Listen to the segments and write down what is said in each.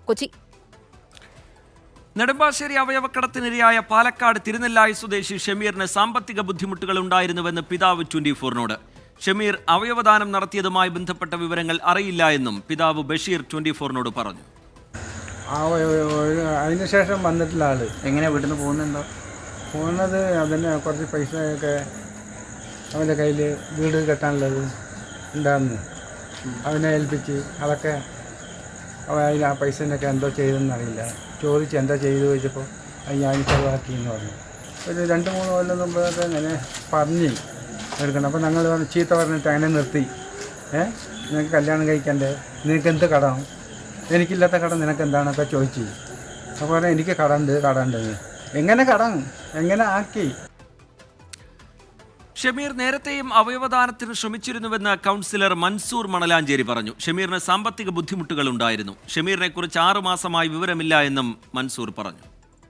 കൊച്ചി. നെടുമ്പാശ്ശേരി അവയവക്കടത്തിനിരയായ പാലക്കാട് തിരുനെല്ലായി സ്വദേശി ഷമീറിന് സാമ്പത്തിക ബുദ്ധിമുട്ടുകൾ ഉണ്ടായിരുന്നുവെന്ന് പിതാവ് 24-നോട്. ഷമീർ അവയവദാനം നടത്തിയതുമായി ബന്ധപ്പെട്ട വിവരങ്ങൾ അറിയില്ല എന്നും പിതാവ് ബഷീർ 24-നോട് പറഞ്ഞു. അതിനുശേഷം വന്നിട്ടുള്ള ആള് എങ്ങനെ വീട്ടിൽ നിന്ന് പോകുന്നുണ്ടോ? പോകുന്നത് അതിന് കുറച്ച് പൈസയൊക്കെ അവൻ്റെ കയ്യിൽ വീട് കെട്ടാനുള്ളത് ഉണ്ടായിരുന്നു. അവനെ ഏൽപ്പിച്ച് അതൊക്കെ അവൻ ആ പൈസേനൊക്കെ എന്തോ ചെയ്തെന്നറിയില്ല. ചോദിച്ച് എന്താ ചെയ്തു ചോദിച്ചപ്പോൾ അത് ഞാൻ ചെലവാക്കി എന്ന് പറഞ്ഞു. ഒരു 2-3 കൊല്ലം മുമ്പൊക്കെ അങ്ങനെ പറഞ്ഞ് എടുക്കണം. അപ്പോൾ ഞങ്ങൾ ചീത്ത പറഞ്ഞിട്ട് അങ്ങനെ നിർത്തി. നിനക്ക് കല്യാണം കഴിക്കണ്ടേ, നിനക്ക് എന്ത് കടം, എനിക്കില്ലാത്ത കടം നിനക്ക് എന്താണെന്നൊക്കെ ചോദിച്ചു. അപ്പോൾ പറഞ്ഞാൽ എനിക്ക് കടമുണ്ട്. എങ്ങനെ കടം എങ്ങനെ ആക്കി? ഷമീർ നേരത്തെയും അവയവദാനത്തിന് ശ്രമിച്ചിരുന്നുവെന്ന് കൗൺസിലർ മൻസൂർ മണലാഞ്ചേരി പറഞ്ഞു. ഷമീറിന് സാമ്പത്തിക ബുദ്ധിമുട്ടുകൾ ഉണ്ടായിരുന്നു. ഷമീറിനെ കുറിച്ച് 6 മാസമായി വിവരമില്ല എന്നും മൻസൂർ പറഞ്ഞു.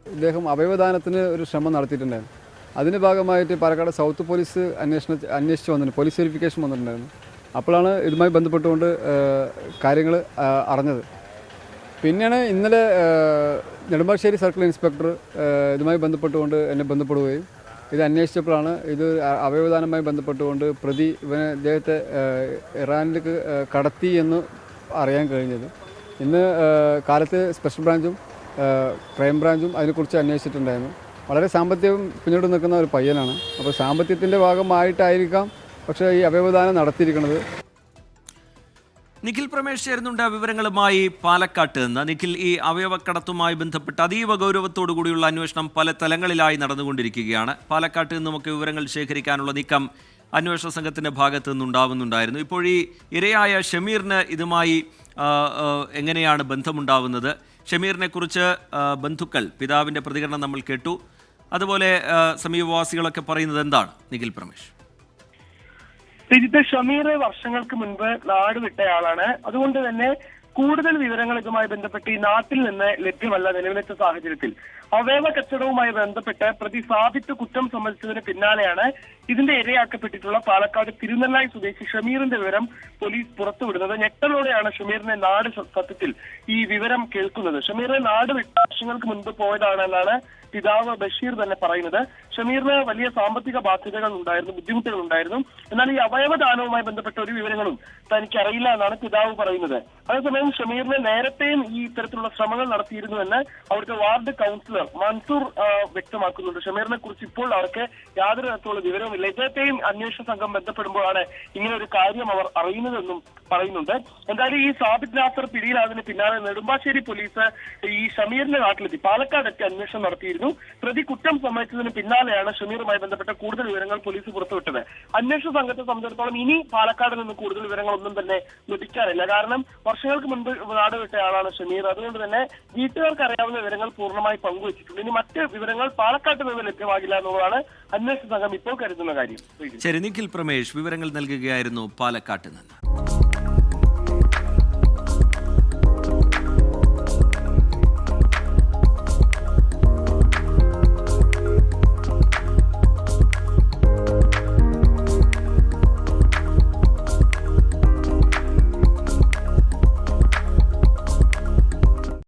ഇദ്ദേഹം അവയവദാനത്തിന് ഒരു ശ്രമം നടത്തിയിട്ടുണ്ടായിരുന്നു. അതിൻ്റെ ഭാഗമായിട്ട് പാലക്കാട് സൗത്ത് പോലീസ് അന്വേഷിച്ച് വന്നിട്ടുണ്ട്, പോലീസ് വെരിഫിക്കേഷൻ വന്നിട്ടുണ്ടായിരുന്നു. അപ്പോഴാണ് ഇതുമായി ബന്ധപ്പെട്ടുകൊണ്ട് കാര്യങ്ങൾ അറിഞ്ഞത്. പിന്നെയാണ് ഇന്നലെ നെടുമ്പാശ്ശേരി സർക്കിൾ ഇൻസ്പെക്ടർ ഇതുമായി ബന്ധപ്പെട്ടുകൊണ്ട് എന്നെ ബന്ധപ്പെടുകയും ഇത് അന്വേഷിച്ചപ്പോഴാണ് ഇത് അവയവദാനവുമായി ബന്ധപ്പെട്ടുകൊണ്ട് പ്രതി ഇദ്ദേഹത്തെ ഇറാനിലേക്ക് കടത്തി എന്ന് അറിയാൻ കഴിഞ്ഞത്. ഇന്ന് കാലത്ത് സ്പെഷ്യൽ ബ്രാഞ്ചും ക്രൈം ബ്രാഞ്ചും അതിനെക്കുറിച്ച് അന്വേഷിച്ചിട്ടുണ്ടായിരുന്നു. വളരെ സാമ്പത്തികം പിന്നീട് നിൽക്കുന്ന ഒരു പയ്യനാണ്. അപ്പോൾ സാമ്പത്തികത്തിൻ്റെ ഭാഗമായിട്ടായിരിക്കാം പക്ഷേ ഈ അവയവദാനം നടത്തിയിരിക്കുന്നത്. നിഖിൽ പ്രമേഷ് ചേരുന്നുണ്ട് വിവരങ്ങളുമായി പാലക്കാട്ട് നിന്ന്. നിഖിൽ, ഈ അവയവക്കടത്തുമായി ബന്ധപ്പെട്ട് അതീവ ഗൗരവത്തോടു കൂടിയുള്ള അന്വേഷണം പല തലങ്ങളിലായി നടന്നുകൊണ്ടിരിക്കുകയാണ്. പാലക്കാട്ട് നിന്നുമൊക്കെ വിവരങ്ങൾ ശേഖരിക്കാനുള്ള നീക്കം അന്വേഷണ സംഘത്തിൻ്റെ ഭാഗത്തു നിന്നുണ്ടാവുന്നുണ്ടായിരുന്നു. ഇപ്പോൾ ഈ ഇരയായ ഷമീറിന് ഇതുമായി എങ്ങനെയാണ് ബന്ധമുണ്ടാവുന്നത്? ഷമീറിനെ കുറിച്ച് ബന്ധുക്കൾ, പിതാവിൻ്റെ പ്രതികരണം നമ്മൾ കേട്ടു. അതുപോലെ സമീപവാസികളൊക്കെ പറയുന്നത് എന്താണ്? നിഖിൽ പ്രമേഷ്. ഷമീർ വർഷങ്ങൾക്ക് മുൻപ് നാട് വിട്ടയാളാണ്. അതുകൊണ്ട് തന്നെ കൂടുതൽ വിവരങ്ങൾ ഇതുമായി ബന്ധപ്പെട്ട് ഈ നാട്ടിൽ നിന്ന് ലഭ്യമല്ല. നിലവിലത്തെ സാഹചര്യത്തിൽ അവയവ കച്ചവടവുമായി ബന്ധപ്പെട്ട് പ്രതി സാബിത്ത് കുറ്റം സമ്മതിച്ചതിന് പിന്നാലെയാണ് ഇതിന്റെ ഇരയാക്കപ്പെട്ടിട്ടുള്ള പാലക്കാട് തിരുനെല്ലായി സ്വദേശി ഷമീറിന്റെ വിവരം പോലീസ് പുറത്തുവിടുന്നത്. ഞെട്ടലോടെയാണ് ഷമീറിന്റെ നാട് സത്യത്തിൽ ഈ വിവരം കേൾക്കുന്നത്. ഷമീറിനെ നാട് വിട്ട് വർഷങ്ങൾക്ക് മുൻപ് പോയതാണെന്നാണ് പിതാവ് ബഷീർ തന്നെ പറയുന്നത്. ഷമീറിന് വലിയ സാമ്പത്തിക ബാധ്യതകൾ ഉണ്ടായിരുന്നു, ബുദ്ധിമുട്ടുകൾ ഉണ്ടായിരുന്നു. എന്നാൽ ഈ അവയവദാനവുമായി ബന്ധപ്പെട്ട ഒരു വിവരങ്ങളും തനിക്ക് അറിയില്ല എന്നാണ് പിതാവ് പറയുന്നത്. അതേസമയം ഷമീറിന് നേരത്തെയും ഈ ഇത്തരത്തിലുള്ള ശ്രമങ്ങൾ നടത്തിയിരുന്നുവെന്ന് അവിടുത്തെ വാർഡ് കൗൺസിലർ മൻസൂർ വ്യക്തമാക്കുന്നുണ്ട്. ഷമീറിനെ കുറിച്ച് ഇപ്പോൾ അവർക്ക് യാതൊരു തരത്തിലുള്ള വിവരവുമില്ല. ഇദ്ദേഹത്തെയും അന്വേഷണ സംഘം ബന്ധപ്പെടുമ്പോഴാണ് ഇങ്ങനെ ഒരു കാര്യം അവർ അറിയുന്നതെന്നും പറയുന്നുണ്ട്. എന്തായാലും ഈ സാബിത് നാസർ പിടിയിലായതിന് പിന്നാലെ നെടുമ്പാശ്ശേരി പോലീസ് ഈ ഷമീറിന്റെ നാട്ടിലെത്തി പാലക്കാടെത്തി അന്വേഷണം നടത്തിയിരുന്നു. പ്രതി കുറ്റം സമ്മതിച്ചതിന് പിന്നാലെയാണ് ഷമീറുമായി ബന്ധപ്പെട്ട കൂടുതൽ വിവരങ്ങൾ പോലീസ് പുറത്തുവിട്ടത്. അന്വേഷണ സംഘത്തെ സംബന്ധിച്ചിടത്തോളം ഇനി പാലക്കാട് നിന്ന് കൂടുതൽ വിവരങ്ങളൊന്നും തന്നെ ലഭിക്കാനില്ല. കാരണം വർഷങ്ങൾക്ക് മുൻപ് നാട് വിട്ട ആളാണ് ഷമീർ. അതുകൊണ്ട് തന്നെ വീട്ടുകാർക്ക് അറിയാവുന്ന വിവരങ്ങൾ പൂർണ്ണമായി പങ്കുവച്ചിട്ടുണ്ട്. ഇനി മറ്റ് വിവരങ്ങൾ പാലക്കാട്ട് നിന്ന് ലഭ്യമാകില്ല എന്നുള്ളതാണ് അന്വേഷണ സംഘം ഇപ്പോൾ കരുതുന്ന കാര്യം. ശരി, നിഖിൽ പ്രമേഷ് വിവരങ്ങൾ നൽകുകയായിരുന്നു പാലക്കാട്ട് നിന്ന്.